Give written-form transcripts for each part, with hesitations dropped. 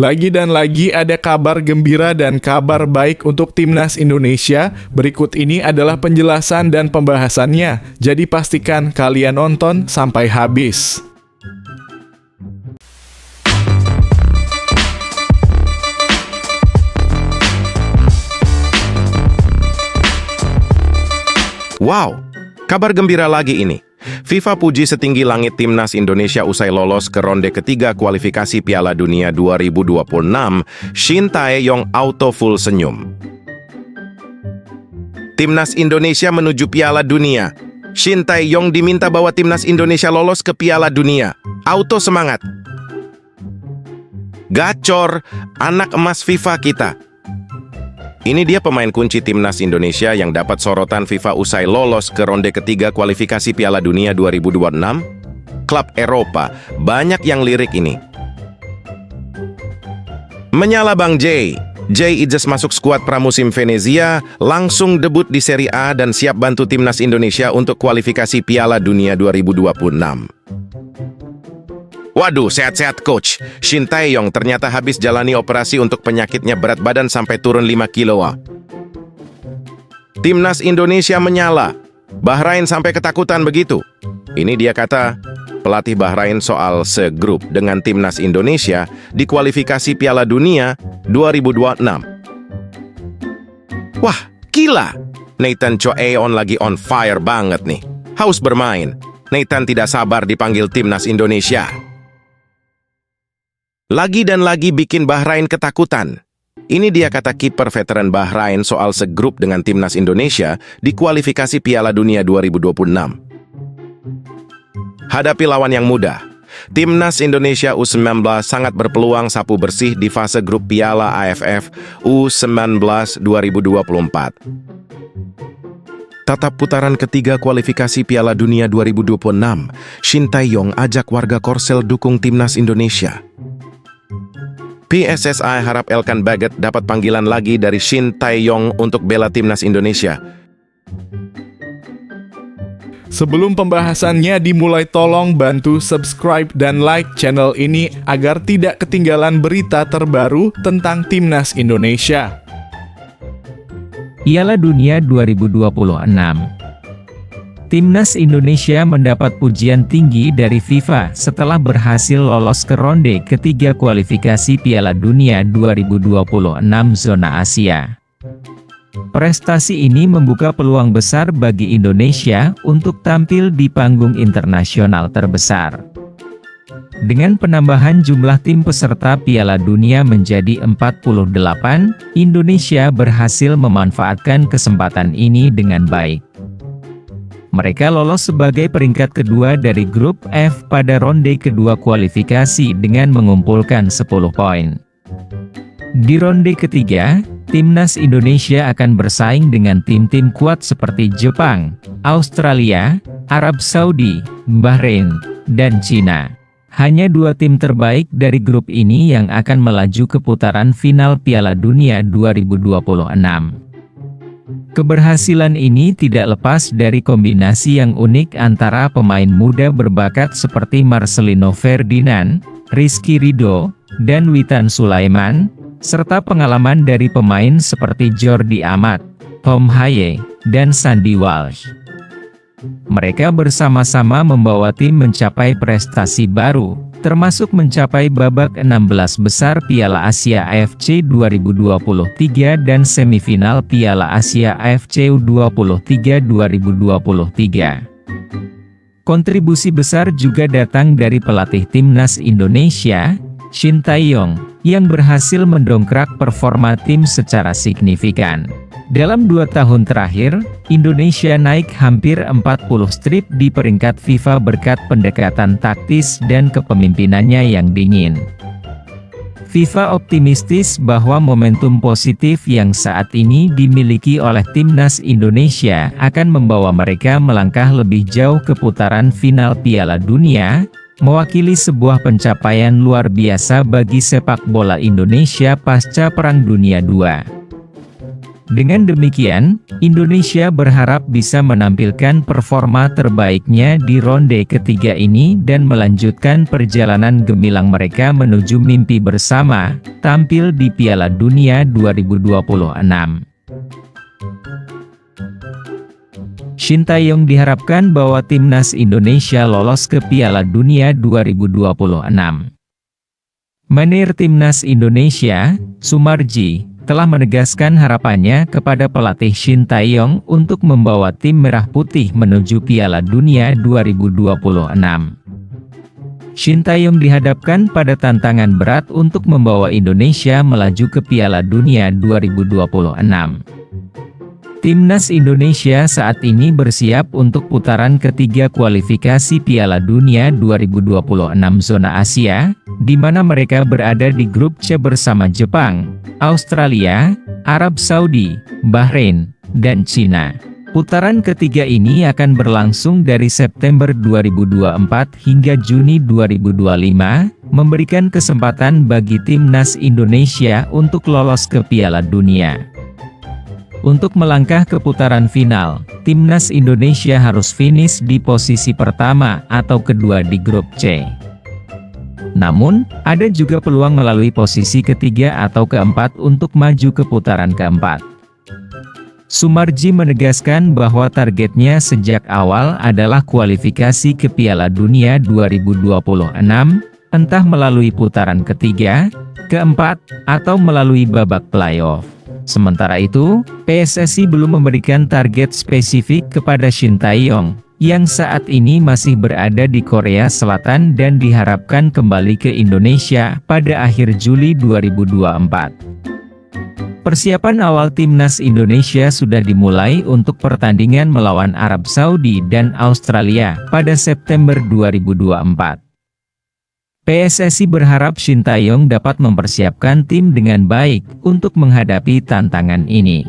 Lagi dan lagi ada kabar gembira dan kabar baik untuk timnas Indonesia. Berikut ini adalah penjelasan dan pembahasannya. Jadi pastikan kalian nonton sampai habis. Wow, kabar gembira lagi ini. FIFA puji setinggi langit timnas Indonesia usai lolos ke ronde ketiga kualifikasi Piala Dunia 2026. Shin Tae-yong auto full senyum. Timnas Indonesia menuju Piala Dunia. Shin Tae-yong diminta bawa timnas Indonesia lolos ke Piala Dunia. Auto semangat. Gacor, anak emas FIFA kita. Ini dia pemain kunci timnas Indonesia yang dapat sorotan FIFA usai lolos ke ronde ketiga kualifikasi Piala Dunia 2026. Klub Eropa, banyak yang lirik ini. Menyala Bang J. J Ijes masuk skuad pramusim Venezia, langsung debut di Serie A dan siap bantu timnas Indonesia untuk kualifikasi Piala Dunia 2026. Waduh, sehat-sehat coach. Shin Tae-yong ternyata habis jalani operasi untuk penyakitnya, berat badan sampai turun 5 kilo. Timnas Indonesia menyala. Bahrain sampai ketakutan begitu. Ini dia kata pelatih Bahrain soal segrup dengan timnas Indonesia di kualifikasi Piala Dunia 2026. Wah, gila. Nathan Choeon lagi on fire banget nih. Haus bermain. Nathan tidak sabar dipanggil timnas Indonesia. Lagi dan lagi bikin Bahrain ketakutan. Ini dia kata kiper veteran Bahrain soal segrup dengan timnas Indonesia di kualifikasi Piala Dunia 2026. Hadapi lawan yang mudah. Timnas Indonesia U19 sangat berpeluang sapu bersih di fase grup Piala AFF U19 2024. Tatap putaran ketiga kualifikasi Piala Dunia 2026, Shin Tae-yong ajak warga Korsel dukung timnas Indonesia. PSSI harap Elkan Baggett dapat panggilan lagi dari Shin Tae-yong untuk bela timnas Indonesia. Sebelum pembahasannya dimulai, tolong bantu subscribe dan like channel ini agar tidak ketinggalan berita terbaru tentang timnas Indonesia. Piala Dunia 2026. Timnas Indonesia mendapat pujian tinggi dari FIFA setelah berhasil lolos ke ronde ketiga kualifikasi Piala Dunia 2026 zona Asia. Prestasi ini membuka peluang besar bagi Indonesia untuk tampil di panggung internasional terbesar. Dengan penambahan jumlah tim peserta Piala Dunia menjadi 48, Indonesia berhasil memanfaatkan kesempatan ini dengan baik. Mereka lolos sebagai peringkat kedua dari grup F pada ronde kedua kualifikasi dengan mengumpulkan 10 poin. Di ronde ketiga, timnas Indonesia akan bersaing dengan tim-tim kuat seperti Jepang, Australia, Arab Saudi, Bahrain, dan Cina. Hanya 2 tim terbaik dari grup ini yang akan melaju ke putaran final Piala Dunia 2026. Keberhasilan ini tidak lepas dari kombinasi yang unik antara pemain muda berbakat seperti Marcelino Ferdinand, Rizky Ridho, dan Witan Sulaiman, serta pengalaman dari pemain seperti Jordi Amat, Tom Haye, dan Sandy Walsh. Mereka bersama-sama membawa tim mencapai prestasi baru, termasuk mencapai babak 16 besar Piala Asia AFC 2023 dan semifinal Piala Asia AFC U23 2023. Kontribusi besar juga datang dari pelatih timnas Indonesia, Shin Tae-yong, yang berhasil mendongkrak performa tim secara signifikan. Dalam 2 tahun terakhir, Indonesia naik hampir 40 strip di peringkat FIFA berkat pendekatan taktis dan kepemimpinannya yang dingin. FIFA optimistis bahwa momentum positif yang saat ini dimiliki oleh timnas Indonesia akan membawa mereka melangkah lebih jauh ke putaran final Piala Dunia, mewakili sebuah pencapaian luar biasa bagi sepak bola Indonesia pasca Perang Dunia II. Dengan demikian, Indonesia berharap bisa menampilkan performa terbaiknya di ronde ketiga ini dan melanjutkan perjalanan gemilang mereka menuju mimpi bersama, tampil di Piala Dunia 2026. Shin Tae-yong diharapkan bahwa timnas Indonesia lolos ke Piala Dunia 2026. Manajer Timnas Indonesia, Sumarji, telah menegaskan harapannya kepada pelatih Shin Tae-yong untuk membawa tim Merah Putih menuju Piala Dunia 2026. Shin Tae-yong dihadapkan pada tantangan berat untuk membawa Indonesia melaju ke Piala Dunia 2026. Timnas Indonesia saat ini bersiap untuk putaran ketiga kualifikasi Piala Dunia 2026 zona Asia, di mana mereka berada di grup C bersama Jepang, Australia, Arab Saudi, Bahrain, dan Cina. Putaran ketiga ini akan berlangsung dari September 2024 hingga Juni 2025, memberikan kesempatan bagi timnas Indonesia untuk lolos ke Piala Dunia. Untuk melangkah ke putaran final, timnas Indonesia harus finish di posisi pertama atau kedua di grup C. Namun, ada juga peluang melalui posisi ketiga atau keempat untuk maju ke putaran keempat. Sumarji menegaskan bahwa targetnya sejak awal adalah kualifikasi ke Piala Dunia 2026, entah melalui putaran ketiga, keempat, atau melalui babak playoff. Sementara itu, PSSI belum memberikan target spesifik kepada Shin Tae-yong, yang saat ini masih berada di Korea Selatan dan diharapkan kembali ke Indonesia pada akhir Juli 2024. Persiapan awal timnas Indonesia sudah dimulai untuk pertandingan melawan Arab Saudi dan Australia pada September 2024. PSSI berharap Shin Tae-yong dapat mempersiapkan tim dengan baik untuk menghadapi tantangan ini.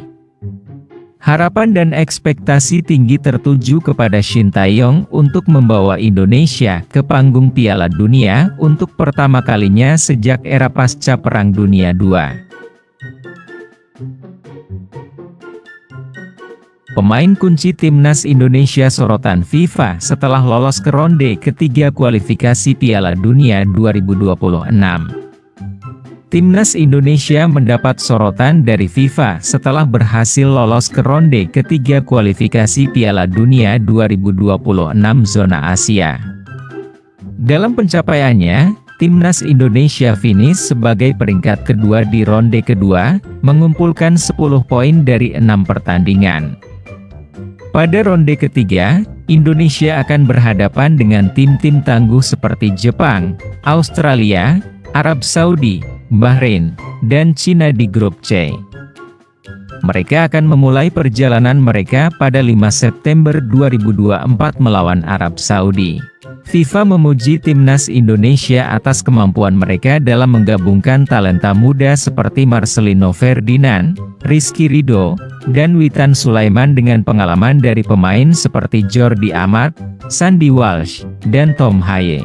Harapan dan ekspektasi tinggi tertuju kepada Shin Tae-yong untuk membawa Indonesia ke panggung Piala Dunia untuk pertama kalinya sejak era pasca Perang Dunia II. Pemain kunci timnas Indonesia sorotan FIFA setelah lolos ke ronde ketiga kualifikasi Piala Dunia 2026. Timnas Indonesia mendapat sorotan dari FIFA setelah berhasil lolos ke ronde ketiga kualifikasi Piala Dunia 2026 zona Asia. Dalam pencapaiannya, timnas Indonesia finish sebagai peringkat kedua di ronde kedua, mengumpulkan 10 poin dari 6 pertandingan. Pada ronde ketiga, Indonesia akan berhadapan dengan tim-tim tangguh seperti Jepang, Australia, Arab Saudi, Bahrain, dan Cina di grup C. Mereka akan memulai perjalanan mereka pada 5 September 2024 melawan Arab Saudi. FIFA memuji timnas Indonesia atas kemampuan mereka dalam menggabungkan talenta muda seperti Marcelino Ferdinand, Rizky Ridho, dan Witan Sulaiman dengan pengalaman dari pemain seperti Jordi Amat, Sandy Walsh, dan Tom Haye.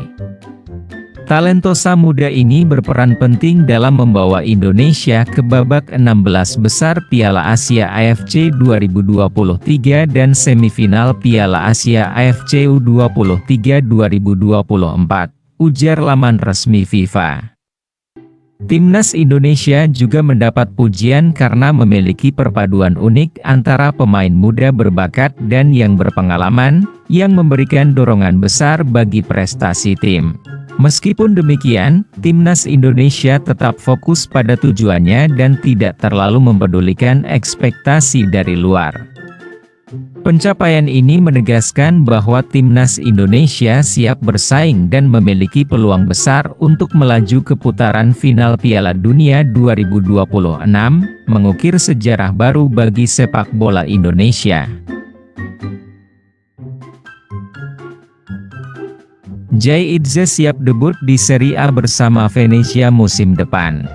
Talentosa muda ini berperan penting dalam membawa Indonesia ke babak 16 besar Piala Asia AFC 2023 dan semifinal Piala Asia AFC U23 2024, ujar laman resmi FIFA. Timnas Indonesia juga mendapat pujian karena memiliki perpaduan unik antara pemain muda berbakat dan yang berpengalaman, yang memberikan dorongan besar bagi prestasi tim. Meskipun demikian, timnas Indonesia tetap fokus pada tujuannya dan tidak terlalu mempedulikan ekspektasi dari luar. Pencapaian ini menegaskan bahwa timnas Indonesia siap bersaing dan memiliki peluang besar untuk melaju ke putaran final Piala Dunia 2026, mengukir sejarah baru bagi sepak bola Indonesia. Jay Itzes siap debut di Serie A bersama Venezia musim depan.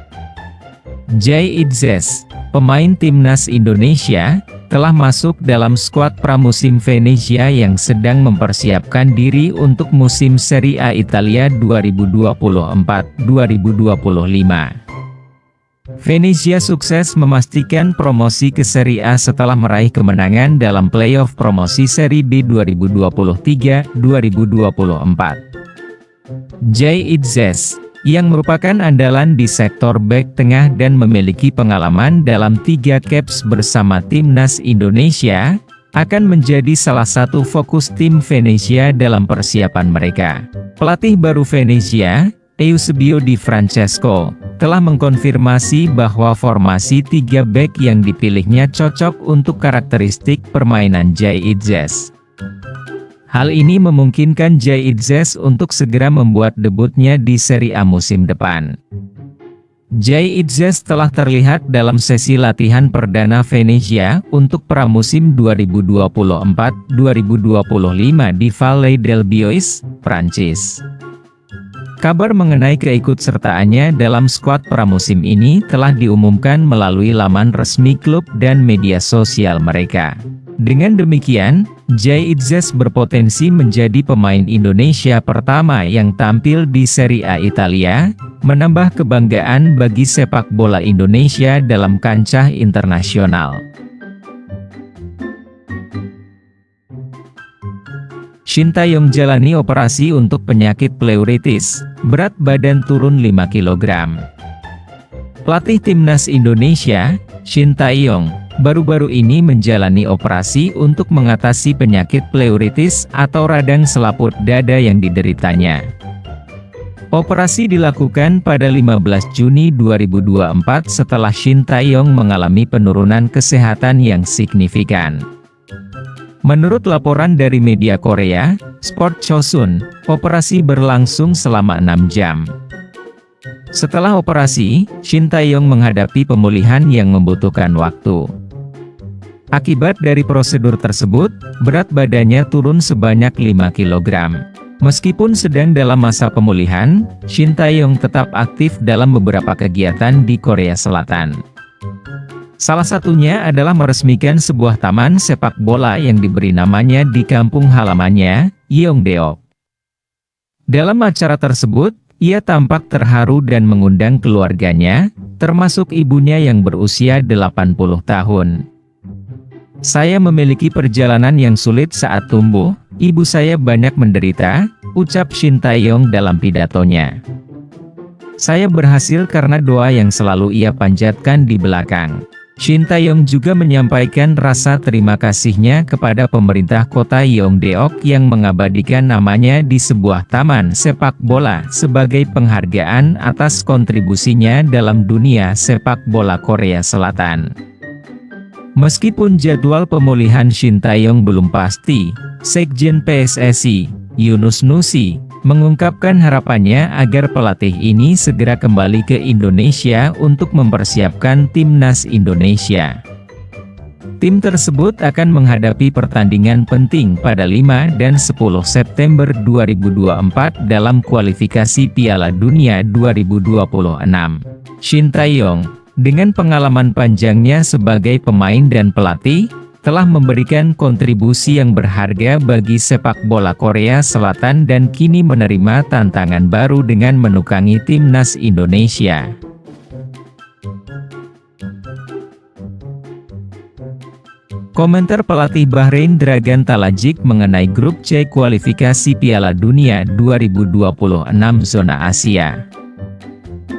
Jay Itzes, pemain timnas Indonesia, telah masuk dalam skuad pramusim Venezia yang sedang mempersiapkan diri untuk musim Serie A Italia 2024-2025. Venezia sukses memastikan promosi ke Serie A setelah meraih kemenangan dalam playoff promosi Serie B 2023-2024. Jay Itzes, yang merupakan andalan di sektor bek tengah dan memiliki pengalaman dalam 3 caps bersama timnas Indonesia, akan menjadi salah satu fokus tim Venezia dalam persiapan mereka. Pelatih baru Venezia, Eusebio Di Francesco, telah mengkonfirmasi bahwa formasi 3 bek yang dipilihnya cocok untuk karakteristik permainan Jay Itzes. Hal ini memungkinkan Jay Itzes untuk segera membuat debutnya di Serie A musim depan. Jay Itzes telah terlihat dalam sesi latihan perdana Venezia untuk pramusim 2024-2025 di Valley del Bois, Prancis. Kabar mengenai keikutsertaannya dalam skuad pramusim ini telah diumumkan melalui laman resmi klub dan media sosial mereka. Dengan demikian, Jay Itzes berpotensi menjadi pemain Indonesia pertama yang tampil di Serie A Italia, menambah kebanggaan bagi sepak bola Indonesia dalam kancah internasional. Sintayong jalani operasi untuk penyakit pleuritis, berat badan turun 5 kg. Pelatih timnas Indonesia, Sintayong, baru-baru ini menjalani operasi untuk mengatasi penyakit pleuritis atau radang selaput dada yang dideritanya. Operasi dilakukan pada 15 Juni 2024 setelah Sintayong mengalami penurunan kesehatan yang signifikan. Menurut laporan dari media Korea, Sport Chosun, operasi berlangsung selama 6 jam. Setelah operasi, Sintayong menghadapi pemulihan yang membutuhkan waktu. Akibat dari prosedur tersebut, berat badannya turun sebanyak 5 kg. Meskipun sedang dalam masa pemulihan, Sintayong tetap aktif dalam beberapa kegiatan di Korea Selatan. Salah satunya adalah meresmikan sebuah taman sepak bola yang diberi namanya di kampung halamannya, Yeongdeok. Dalam acara tersebut, ia tampak terharu dan mengundang keluarganya, termasuk ibunya yang berusia 80 tahun. "Saya memiliki perjalanan yang sulit saat tumbuh, ibu saya banyak menderita," ucap Sintayong dalam pidatonya. "Saya berhasil karena doa yang selalu ia panjatkan di belakang." Sintayong juga menyampaikan rasa terima kasihnya kepada pemerintah kota Yeongdeok yang mengabadikan namanya di sebuah taman sepak bola sebagai penghargaan atas kontribusinya dalam dunia sepak bola Korea Selatan. Meskipun jadwal pemulihan Sintayong belum pasti, Sekjen PSSI, Yunus Nusi, mengungkapkan harapannya agar pelatih ini segera kembali ke Indonesia untuk mempersiapkan timnas Indonesia. Tim tersebut akan menghadapi pertandingan penting pada 5 dan 10 September 2024 dalam kualifikasi Piala Dunia 2026. Sintayong, dengan pengalaman panjangnya sebagai pemain dan pelatih, telah memberikan kontribusi yang berharga bagi sepak bola Korea Selatan dan kini menerima tantangan baru dengan menukangi timnas Indonesia. Komentar pelatih Bahrain Dragan Talajic mengenai grup C kualifikasi Piala Dunia 2026 zona Asia.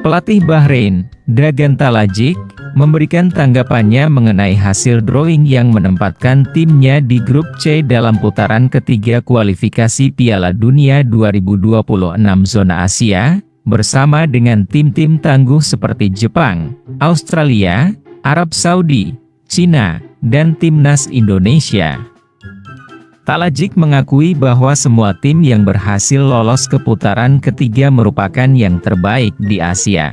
Pelatih Bahrain, Dragan Talajic, memberikan tanggapannya mengenai hasil drawing yang menempatkan timnya di grup C dalam putaran ketiga kualifikasi Piala Dunia 2026 zona Asia, bersama dengan tim-tim tangguh seperti Jepang, Australia, Arab Saudi, Cina, dan timnas Indonesia. Talajic mengakui bahwa semua tim yang berhasil lolos ke putaran ketiga merupakan yang terbaik di Asia.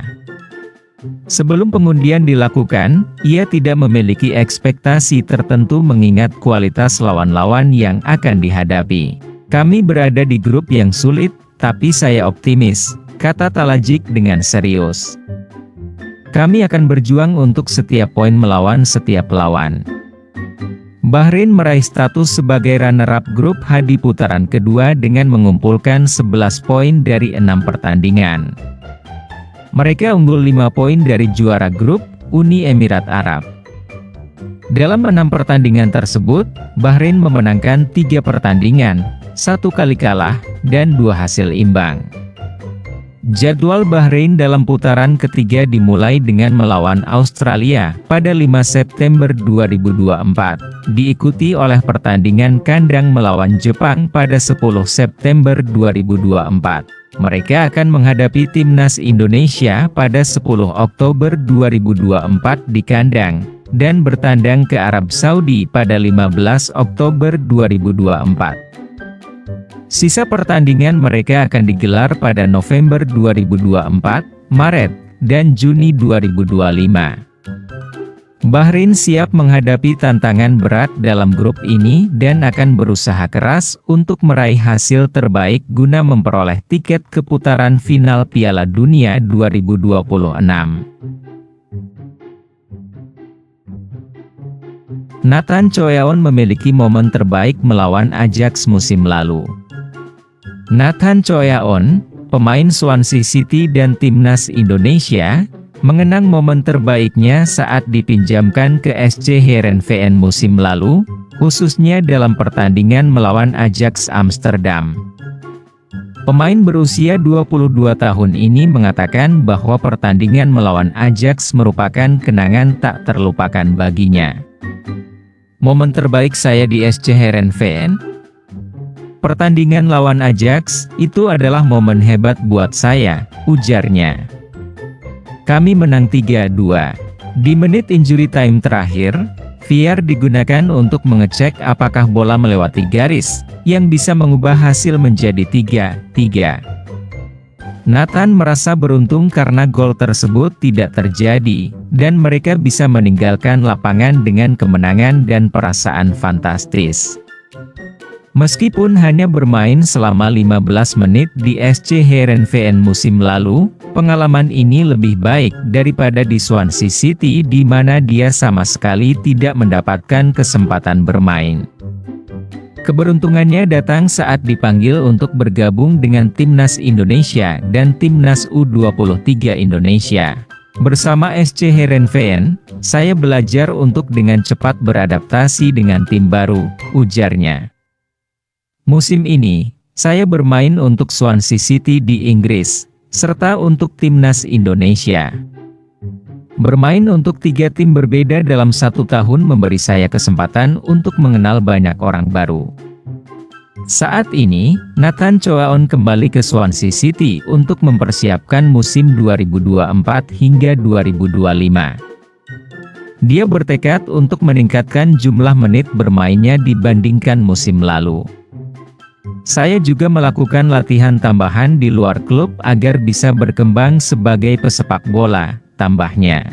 Sebelum pengundian dilakukan, ia tidak memiliki ekspektasi tertentu mengingat kualitas lawan-lawan yang akan dihadapi. "Kami berada di grup yang sulit, tapi saya optimis," kata Talajic dengan serius. "Kami akan berjuang untuk setiap poin melawan setiap lawan." Bahrain meraih status sebagai runner-up grup H di putaran kedua dengan mengumpulkan 11 poin dari 6 pertandingan. Mereka unggul 5 poin dari juara grup, Uni Emirat Arab. Dalam 6 pertandingan tersebut, Bahrain memenangkan 3 pertandingan, 1 kali kalah, dan 2 hasil imbang. Jadwal Bahrain dalam putaran ketiga dimulai dengan melawan Australia pada 5 September 2024, diikuti oleh pertandingan kandang melawan Jepang pada 10 September 2024. Mereka akan menghadapi timnas Indonesia pada 10 Oktober 2024 di kandang, dan bertandang ke Arab Saudi pada 15 Oktober 2024. Sisa pertandingan mereka akan digelar pada November 2024, Maret, dan Juni 2025. Bahrain siap menghadapi tantangan berat dalam grup ini dan akan berusaha keras untuk meraih hasil terbaik guna memperoleh tiket ke putaran final Piala Dunia 2026. Nathan Choeon memiliki momen terbaik melawan Ajax musim lalu. Nathan Choeon, pemain Swansea City dan timnas Indonesia, mengenang momen terbaiknya saat dipinjamkan ke SC Heerenveen musim lalu, khususnya dalam pertandingan melawan Ajax Amsterdam. Pemain berusia 22 tahun ini mengatakan bahwa pertandingan melawan Ajax merupakan kenangan tak terlupakan baginya. Momen terbaik saya di SC Heerenveen? Pertandingan lawan Ajax, itu adalah momen hebat buat saya, ujarnya. Kami menang 3-2. Di menit injury time terakhir, VAR digunakan untuk mengecek apakah bola melewati garis, yang bisa mengubah hasil menjadi 3-3. Nathan merasa beruntung karena gol tersebut tidak terjadi, dan mereka bisa meninggalkan lapangan dengan kemenangan dan perasaan fantastis. Meskipun hanya bermain selama 15 menit di SC Heerenveen musim lalu, pengalaman ini lebih baik daripada di Swansea City di mana dia sama sekali tidak mendapatkan kesempatan bermain. Keberuntungannya datang saat dipanggil untuk bergabung dengan timnas Indonesia dan timnas U23 Indonesia. Bersama SC Heerenveen, saya belajar untuk dengan cepat beradaptasi dengan tim baru, ujarnya. Musim ini, saya bermain untuk Swansea City di Inggris, serta untuk timnas Indonesia. Bermain untuk 3 tim berbeda dalam 1 tahun memberi saya kesempatan untuk mengenal banyak orang baru. Saat ini, Nathan Choeon kembali ke Swansea City untuk mempersiapkan musim 2024 hingga 2025. Dia bertekad untuk meningkatkan jumlah menit bermainnya dibandingkan musim lalu. Saya juga melakukan latihan tambahan di luar klub agar bisa berkembang sebagai pesepak bola, tambahnya.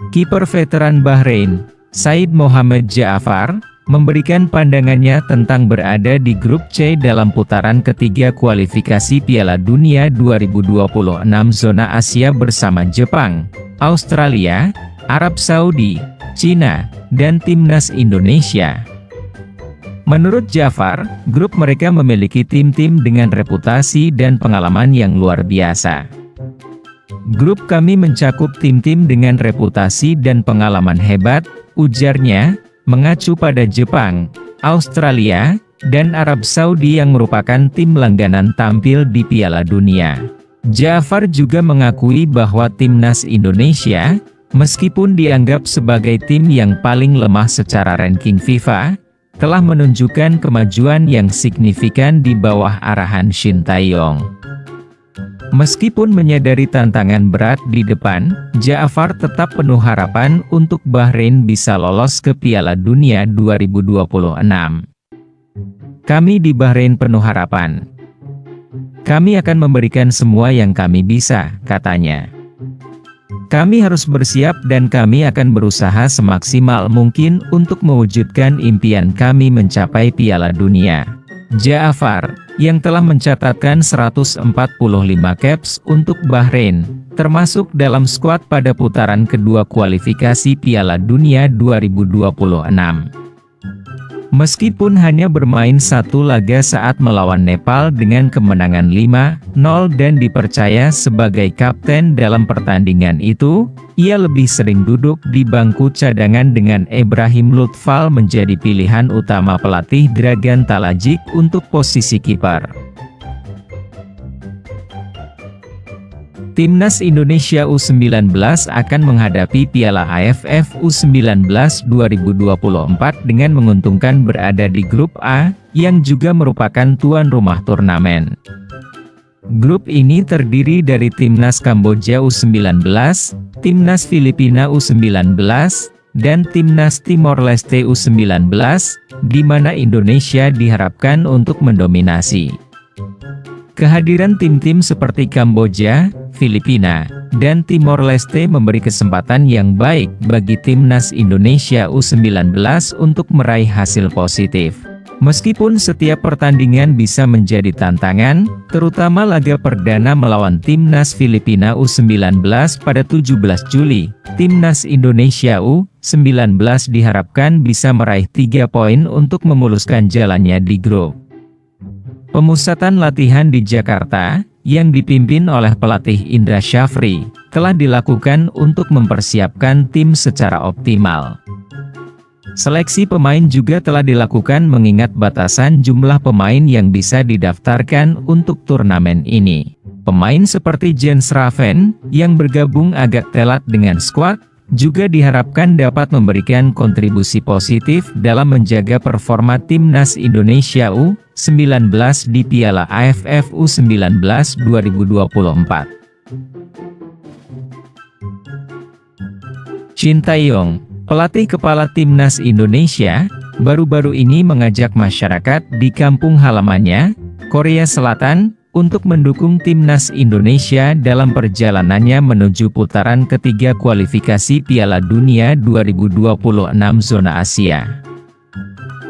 Kiper veteran Bahrain, Said Mohamed Ja'afar, memberikan pandangannya tentang berada di grup C dalam putaran ketiga kualifikasi Piala Dunia 2026 zona Asia bersama Jepang, Australia, Arab Saudi, Cina, dan timnas Indonesia. Menurut Ja'afar, grup mereka memiliki tim-tim dengan reputasi dan pengalaman yang luar biasa. Grup kami mencakup tim-tim dengan reputasi dan pengalaman hebat, ujarnya, mengacu pada Jepang, Australia, dan Arab Saudi yang merupakan tim langganan tampil di Piala Dunia. Ja'afar juga mengakui bahwa timnas Indonesia, meskipun dianggap sebagai tim yang paling lemah secara ranking FIFA, telah menunjukkan kemajuan yang signifikan di bawah arahan Shin Tae-yong. Meskipun menyadari tantangan berat di depan, Ja'afar tetap penuh harapan untuk Bahrain bisa lolos ke Piala Dunia 2026. Kami di Bahrain penuh harapan. Kami akan memberikan semua yang kami bisa, katanya. Kami harus bersiap dan kami akan berusaha semaksimal mungkin untuk mewujudkan impian kami mencapai Piala Dunia. Ja'afar, yang telah mencatatkan 145 caps untuk Bahrain, termasuk dalam skuad pada putaran kedua kualifikasi Piala Dunia 2026. Meskipun hanya bermain satu laga saat melawan Nepal dengan kemenangan 5-0 dan dipercaya sebagai kapten dalam pertandingan itu, ia lebih sering duduk di bangku cadangan dengan Ibrahim Lutfal menjadi pilihan utama pelatih Dragan Talajik untuk posisi kiper. Timnas Indonesia U19 akan menghadapi Piala AFF U19 2024 dengan menguntungkan berada di grup A, yang juga merupakan tuan rumah turnamen. Grup ini terdiri dari Timnas Kamboja U19, Timnas Filipina U19, dan Timnas Timor Leste U19, di mana Indonesia diharapkan untuk mendominasi. Kehadiran tim-tim seperti Kamboja, Filipina, dan Timor Leste memberi kesempatan yang baik bagi Timnas Indonesia U19 untuk meraih hasil positif. Meskipun setiap pertandingan bisa menjadi tantangan, terutama laga perdana melawan Timnas Filipina U19 pada 17 Juli, Timnas Indonesia U19 diharapkan bisa meraih 3 poin untuk memuluskan jalannya di grup. Pemusatan latihan di Jakarta, yang dipimpin oleh pelatih Indra Syafri, telah dilakukan untuk mempersiapkan tim secara optimal. Seleksi pemain juga telah dilakukan mengingat batasan jumlah pemain yang bisa didaftarkan untuk turnamen ini. Pemain seperti Jens Raven, yang bergabung agak telat dengan skuad, juga diharapkan dapat memberikan kontribusi positif dalam menjaga performa Timnas Indonesia U19 di Piala AFF U19 2024. Shin Tae-yong, pelatih kepala Timnas Indonesia, baru-baru ini mengajak masyarakat di kampung halamannya, Korea Selatan, untuk mendukung Timnas Indonesia dalam perjalanannya menuju putaran ketiga kualifikasi Piala Dunia 2026 zona Asia.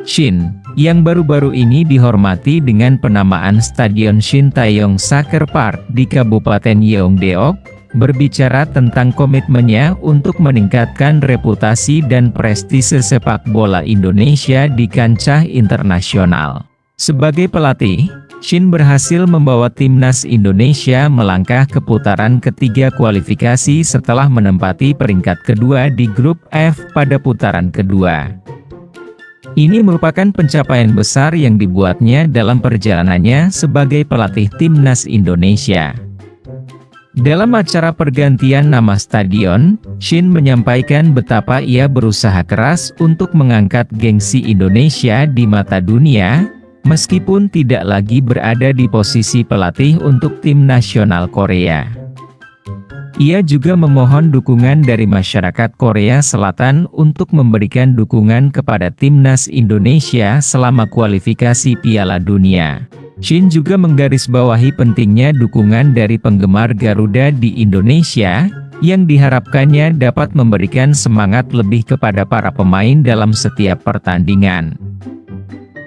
Shin, yang baru-baru ini dihormati dengan penamaan Stadion Shin Tae-yong Soccer Park di Kabupaten Yeongdeok, berbicara tentang komitmennya untuk meningkatkan reputasi dan prestise sepak bola Indonesia di kancah internasional. Sebagai pelatih, Shin berhasil membawa Timnas Indonesia melangkah ke putaran ketiga kualifikasi setelah menempati peringkat kedua di grup F pada putaran kedua. Ini merupakan pencapaian besar yang dibuatnya dalam perjalanannya sebagai pelatih Timnas Indonesia. Dalam acara pergantian nama stadion, Shin menyampaikan betapa ia berusaha keras untuk mengangkat gengsi Indonesia di mata dunia, meskipun tidak lagi berada di posisi pelatih untuk tim nasional Korea. Ia juga memohon dukungan dari masyarakat Korea Selatan untuk memberikan dukungan kepada Timnas Indonesia selama kualifikasi Piala Dunia. Shin juga menggarisbawahi pentingnya dukungan dari penggemar Garuda di Indonesia, yang diharapkannya dapat memberikan semangat lebih kepada para pemain dalam setiap pertandingan.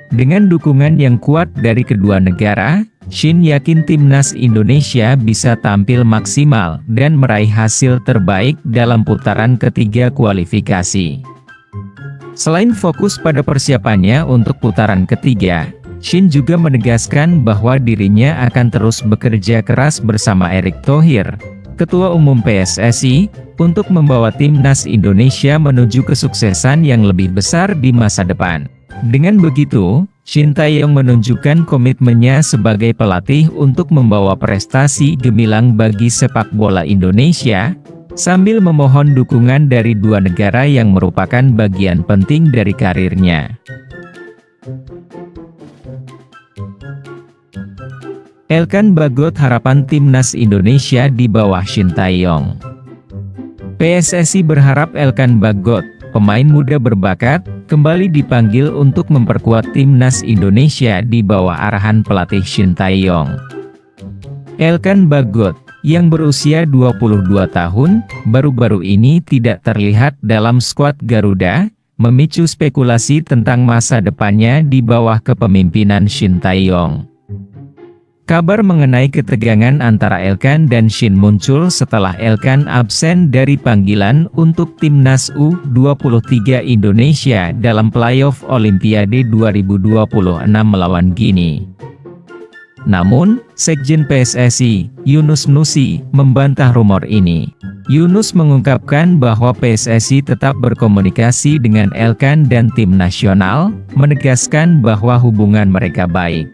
Dengan dukungan yang kuat dari kedua negara, Shin yakin Timnas Indonesia bisa tampil maksimal dan meraih hasil terbaik dalam putaran ketiga kualifikasi. Selain fokus pada persiapannya untuk putaran ketiga, Shin juga menegaskan bahwa dirinya akan terus bekerja keras bersama Erick Thohir, Ketua Umum PSSI, untuk membawa Timnas Indonesia menuju kesuksesan yang lebih besar di masa depan. Dengan begitu, Shin Tae-yong menunjukkan komitmennya sebagai pelatih untuk membawa prestasi gemilang bagi sepak bola Indonesia, sambil memohon dukungan dari dua negara yang merupakan bagian penting dari karirnya. Elkan Bagot harapan Timnas Indonesia di bawah Shin Tae-yong. PSSI berharap Elkan Bagot, pemain muda berbakat, kembali dipanggil untuk memperkuat Timnas Indonesia di bawah arahan pelatih Shin Tae-yong. Elkan Bagot, yang berusia 22 tahun, baru-baru ini tidak terlihat dalam skuad Garuda, memicu spekulasi tentang masa depannya di bawah kepemimpinan Shin Tae-yong. Kabar mengenai ketegangan antara Elkan dan Shin muncul setelah Elkan absen dari panggilan untuk Timnas U23 Indonesia dalam playoff Olimpiade 2026 melawan Guinea. Namun, Sekjen PSSI, Yunus Nusi, membantah rumor ini. Yunus mengungkapkan bahwa PSSI tetap berkomunikasi dengan Elkan dan tim nasional, menegaskan bahwa hubungan mereka baik.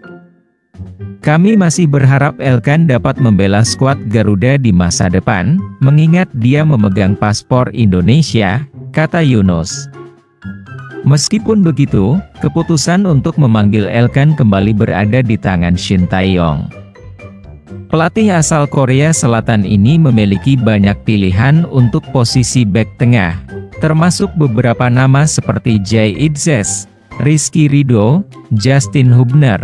Kami masih berharap Elkan dapat membela skuad Garuda di masa depan, mengingat dia memegang paspor Indonesia, kata Yunus. Meskipun begitu, keputusan untuk memanggil Elkan kembali berada di tangan Shin Tae-yong. Pelatih asal Korea Selatan ini memiliki banyak pilihan untuk posisi bek tengah, termasuk beberapa nama seperti Jay Idzes, Rizky Ridho, Justin Hubner,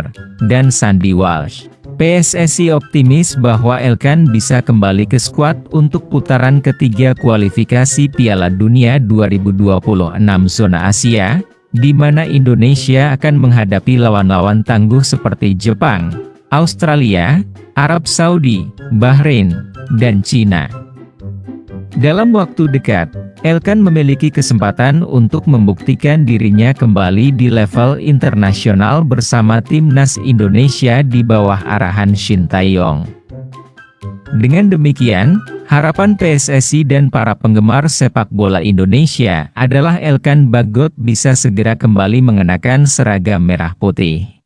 dan Sandy Walsh. PSSI optimis bahwa Elkan bisa kembali ke skuad untuk putaran ketiga kualifikasi Piala Dunia 2026 zona Asia, di mana Indonesia akan menghadapi lawan-lawan tangguh seperti Jepang, Australia, Arab Saudi, Bahrain, dan Cina. Dalam waktu dekat, Elkan memiliki kesempatan untuk membuktikan dirinya kembali di level internasional bersama Timnas Indonesia di bawah arahan Shin Tae-yong. Dengan demikian, harapan PSSI dan para penggemar sepak bola Indonesia adalah Elkan Bagot bisa segera kembali mengenakan seragam merah putih.